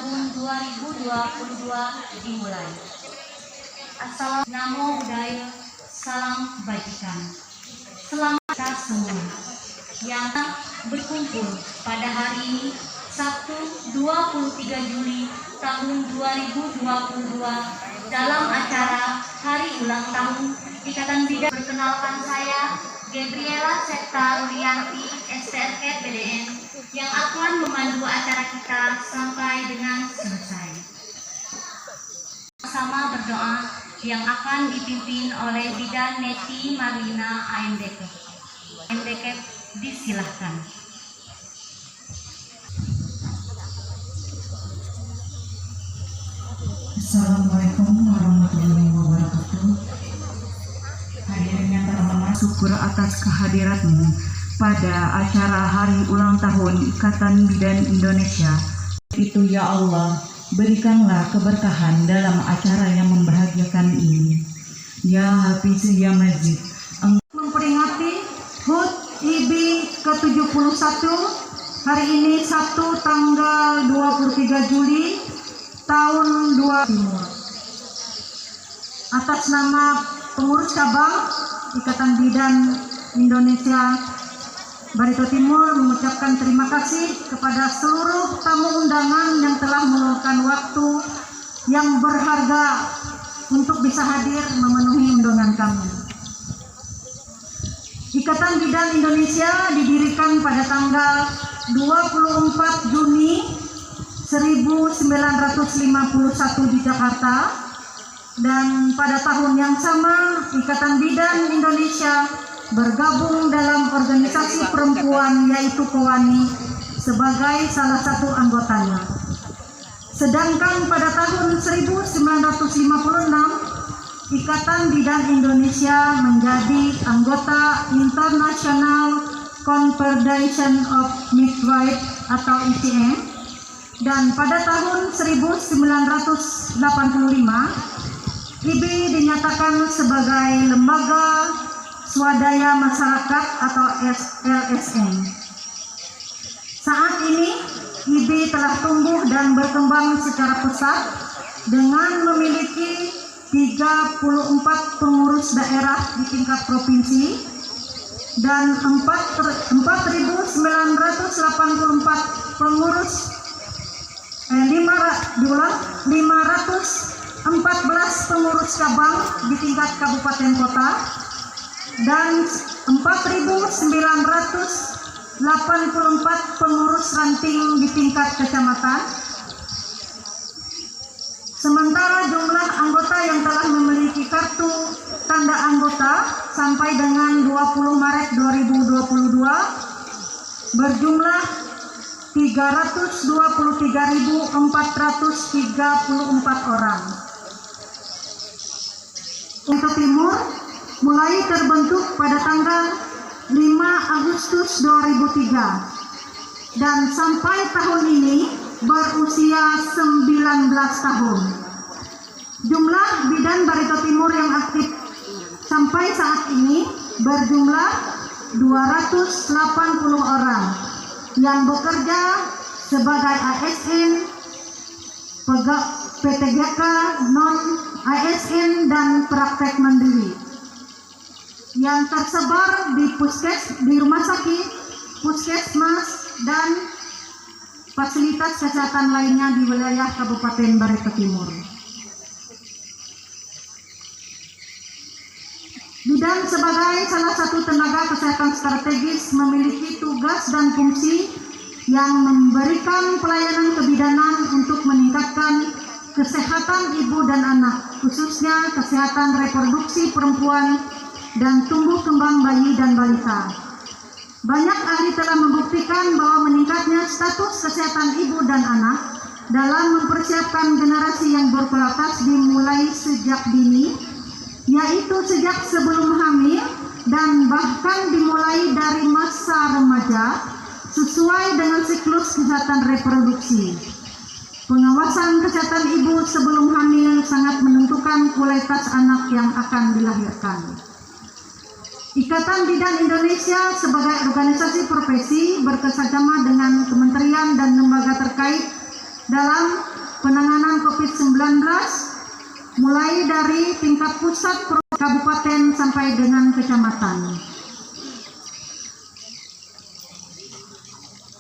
tahun 2022 dimulai. Assalamualaikum, namo buddhaya, salam kebajikan. Selamat kita semua yang berkumpul pada hari ini Sabtu 23 Juli tahun 2022 dalam acara Hari Ulang Tahun Ikatan Bidan. Perkenalkan saya Gabriela Septa Rulianti, STRK PDN, yang akan memandu acara kita sampai dengan selesai. Sama berdoa yang akan dipimpin oleh Bidan Neti Marlina AMDK. AMDK disilahkan. Assalamualaikum warahmatullahi wabarakatuh. Hadirin yang terhormat, syukur atas kehadiratmu pada acara Hari Ulang Tahun Ikatan Bidan Indonesia. Itu ya Allah, berikanlah keberkahan dalam acara yang membahagiakan ini. Ya Hafiz ya Majid, memperingati HUT IB ke-71 hari ini Sabtu tanggal 23 Juli tahun 2000 Timur. Atas nama pengurus cabang Ikatan Bidan Indonesia Barito Timur mengucapkan terima kasih kepada seluruh tamu undangan yang telah meluangkan waktu yang berharga untuk bisa hadir memenuhi undangan kami. Ikatan Bidan Indonesia didirikan pada tanggal 24 Juni 1951 di Jakarta, dan pada tahun yang sama Ikatan Bidan Indonesia bergabung dalam organisasi perempuan yaitu KOWANI sebagai salah satu anggotanya. Sedangkan pada tahun 1956 Ikatan Bidan Indonesia menjadi anggota International Confederation of Midwives atau ICM, dan pada tahun 1985 IBI dinyatakan sebagai lembaga swadaya masyarakat atau LSM. Saat ini IBI telah tumbuh dan berkembang secara pesat dengan memiliki 34 pengurus daerah di tingkat provinsi dan 4.984 pengurus 514 pengurus cabang di tingkat kabupaten kota dan 4.984 pengurus ranting di tingkat kecamatan. Sementara jumlah anggota yang telah memiliki kartu tanda anggota sampai dengan 20 Maret 2022 berjumlah 323.434 orang. Untuk Timur mulai terbentuk pada tanggal 5 Agustus 2003 dan sampai tahun ini berusia 19 tahun. Jumlah bidan Barito Timur yang aktif sampai saat ini berjumlah 280 orang yang bekerja sebagai ASN, PTGK, non-ASN, dan praktek mandiri yang tersebar di di rumah sakit, puskesmas, dan fasilitas kesehatan lainnya di wilayah Kabupaten Barito Timur. Bidan sebagai salah satu tenaga kesehatan strategis memiliki tugas dan fungsi yang memberikan pelayanan kebidanan untuk meningkatkan kesehatan ibu dan anak, khususnya kesehatan reproduksi perempuan dan tumbuh kembang bayi dan balita. Banyak ahli telah membuktikan bahwa meningkatnya status kesehatan ibu dan anak dalam mempersiapkan generasi yang berkualitas dimulai sejak dini, yaitu sejak sebelum hamil dan bahkan dimulai dari masa remaja sesuai dengan siklus kesehatan reproduksi. Pengawasan kesehatan ibu sebelum hamil sangat menentukan kualitas anak yang akan dilahirkan. Ikatan Bidan Indonesia sebagai organisasi profesi bekerjasama dengan kementerian dan lembaga terkait dalam penanganan COVID-19 mulai dari tingkat pusat, kabupaten sampai dengan kecamatan.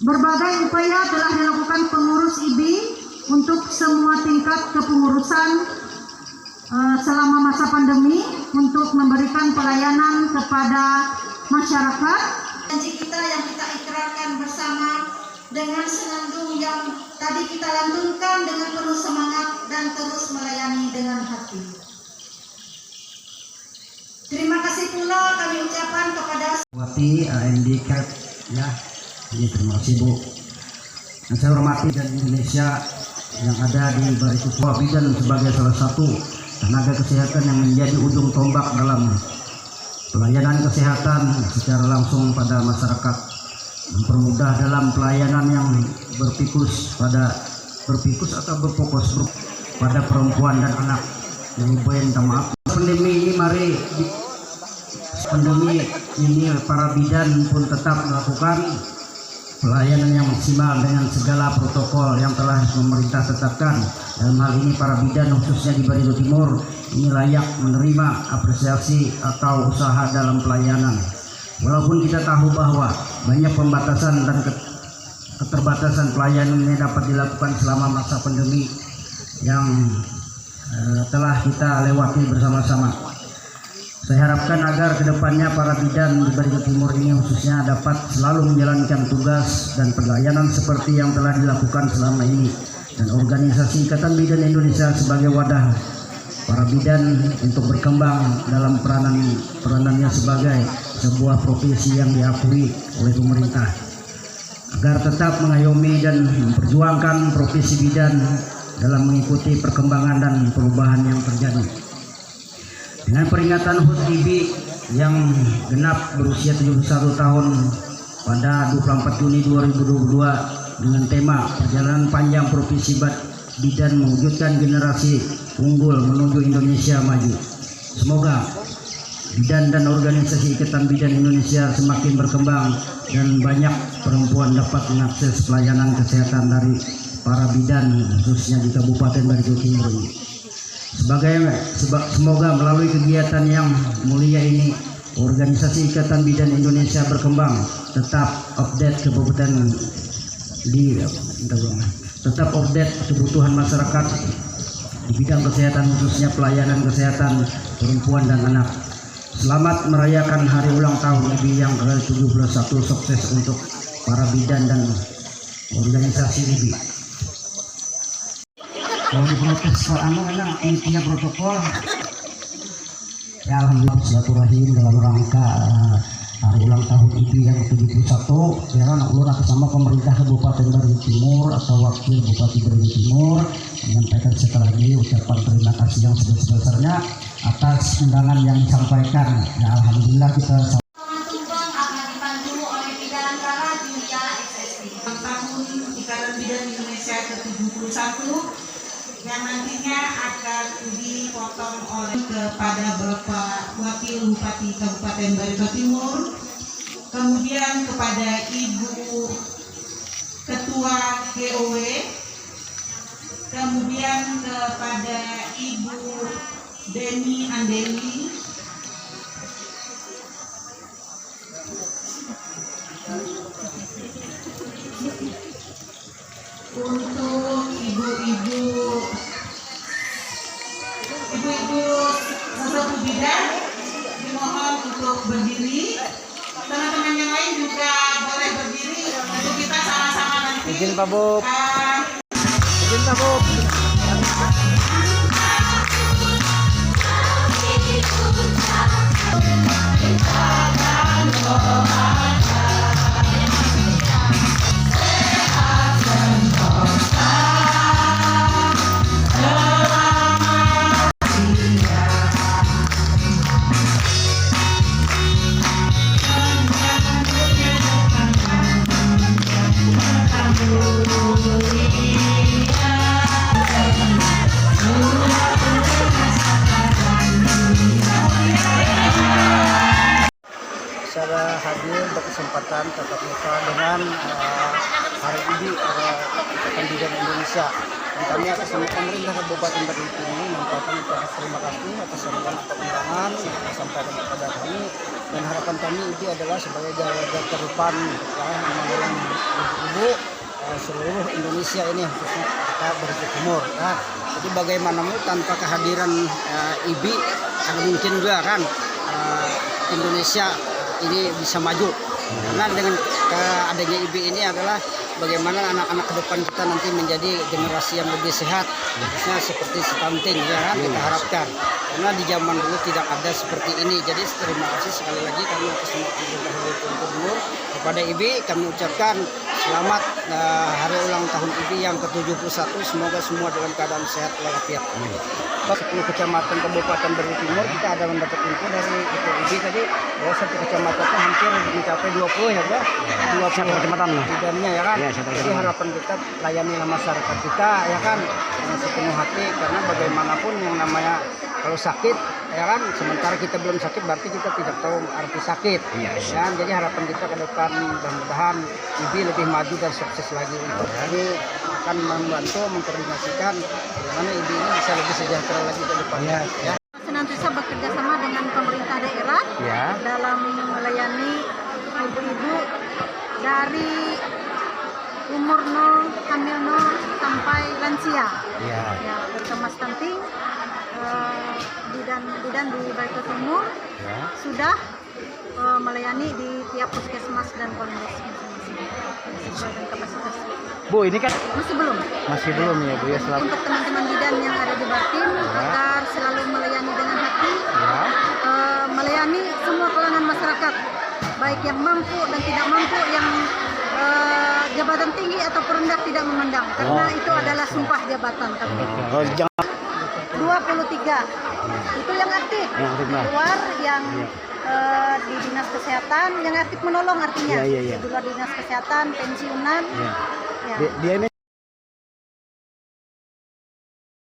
Berbagai upaya telah dilakukan pengurus IBI untuk semua tingkat kepengurusan selama masa pandemi untuk memberikan pelayanan kepada masyarakat. Janji kita yang kita ikrarkan bersama dengan senandung yang tadi kita lantunkan dengan penuh semangat dan terus melayani dengan hati. Terima kasih pula kami ucapkan kepada Wati AMD Cap ya. Ini terima kasih Bu. Yang saya hormati dan Indonesia yang ada di Baritukwala Bidan sebagai salah satu tenaga kesehatan yang menjadi ujung tombak dalam pelayanan kesehatan secara langsung pada masyarakat, mempermudah dalam pelayanan yang berfokus atau berfokus pada perempuan dan anak. Yang Ibu minta maaf. Pandemi ini para bidan pun tetap melakukan pelayanan yang maksimal dengan segala protokol yang telah pemerintah tetapkan. Dalam hal ini para bidan khususnya di Barito Timur ini layak menerima apresiasi atau usaha dalam pelayanan. Walaupun kita tahu bahwa banyak pembatasan dan keterbatasan pelayanan ini dapat dilakukan selama masa pandemi yang telah kita lewati bersama-sama. Saya harapkan agar kedepannya para bidan di Barito Timur ini khususnya dapat selalu menjalankan tugas dan pelayanan seperti yang telah dilakukan selama ini, dan organisasi Ikatan Bidan Indonesia sebagai wadah para bidan untuk berkembang dalam peranannya sebagai sebuah profesi yang diakui oleh pemerintah, agar tetap mengayomi dan memperjuangkan profesi bidan dalam mengikuti perkembangan dan perubahan yang terjadi. Dengan peringatan HUT IBI yang genap berusia 71 tahun pada 24 Juni 2022 dengan tema Perjalanan Panjang Profesi Bidan Mewujudkan Generasi Unggul Menuju Indonesia Maju. Semoga bidan dan organisasi Ikatan Bidan Indonesia semakin berkembang dan banyak perempuan dapat mengakses pelayanan kesehatan dari para bidan khususnya di Kabupaten Barito Timur ini. Semoga melalui kegiatan yang mulia ini organisasi Ikatan Bidan Indonesia berkembang, tetap update kebutuhan masyarakat di bidang kesehatan khususnya pelayanan kesehatan perempuan dan anak. Selamat merayakan hari ulang tahun IBI yang ke-71, sukses untuk para bidan dan organisasi IBI. Kalau diprotes ini punya protokol ya, alhamdulillah silaturahim dalam rangka hari ulang tahun IBI yang ke-71 ya kan, ulun bersama pemerintah Kabupaten Barito Timur atau Wakil Bupati Barito Timur menyampaikan sekali lagi ucapan terima kasih yang sebesar-besarnya atas undangan yang disampaikan. Ya alhamdulillah kita Tumbang akan dipandu oleh Bidantara Julia SSD. Tahun Ikatan Bidan Indonesia ke-71 yang nantinya akan dipotong oleh kepada Bapak Wakil Bupati Kabupaten Barito Timur, kemudian kepada Ibu Ketua GOW, kemudian kepada Ibu Deni Andeli, untuk ibu-ibu sesepuh bidan dimohon untuk berdiri. Teman-teman yang lain juga boleh berdiri untuk kita sama-sama nanti. Izin Pak Bu. Izin Pak Bu. Saya hadir berkesempatan tatap muka dengan hari ini Ikatan Bidan Indonesia Kami atas nama pemerintah Kabupaten Baritu ini mengucapkan terima kasih atas sambutan atau undangan yang disampaikan kepada kami, dan harapan kami itu adalah sebagai garda terdepan menangani ibu seluruh Indonesia ini, khususnya kita Baritu Timur. Nah, jadi bagaimanapun tanpa kehadiran IBI kan mungkin juga kan Indonesia ini bisa maju. Karena dengan adanya IBI ini adalah bagaimana anak-anak ke depan kita nanti menjadi generasi yang lebih sehat, khususnya seperti stunting ya kan, kita harapkan. Karena di zaman dulu tidak ada seperti ini. Jadi terima kasih sekali lagi kami atas nama pemerintah Baritu Timur kepada IBI. Kami ucapkan selamat hari ulang tahun IBI yang ke-71. Semoga semua dalam keadaan sehat walafiat. 10 kecamatan Kabupaten Baritu Timur kita ada mendapat info dari IBI tadi bahwa satu kecamatannya hampir mencapai 20 ya Pak. 20 kecamatan bidannya ya kan. Jadi harapan kita layani masyarakat kita ya kan dengan sepenuh hati, karena bagaimanapun yang namanya kalau sakit ya kan, sementara kita belum sakit berarti kita tidak tahu arti sakit ya. Jadi harapan kita ke depan mudah-mudahan IBI lebih maju dan sukses lagi. Kami akan membantu mengkoordinasikan bagaimana IBI ini bisa lebih sejahtera lagi ke depannya ya. Senantiasa bekerja sama dengan pemerintah daerah dalam melayani ibu-ibu dari umur 0, hamil 0 sampai lansia. Ya, terutama stunting. Bidan di Baritu Timur sudah melayani di tiap puskesmas dan polres sesuai dengan kapasitas. Bu, ini kan Masih belum ya Bu ya, selamat. Untuk teman-teman bidan yang ada di Bartim agar selalu melayani dengan hati, melayani semua kalangan masyarakat, baik yang mampu dan tidak mampu, yang jabatan tinggi atau rendah tidak memandang, karena itu adalah sumpah jabatan kami. 23 itu yang aktif, luar yang di dinas kesehatan yang aktif menolong, artinya di luar dinas kesehatan, pensiunan. Dia ini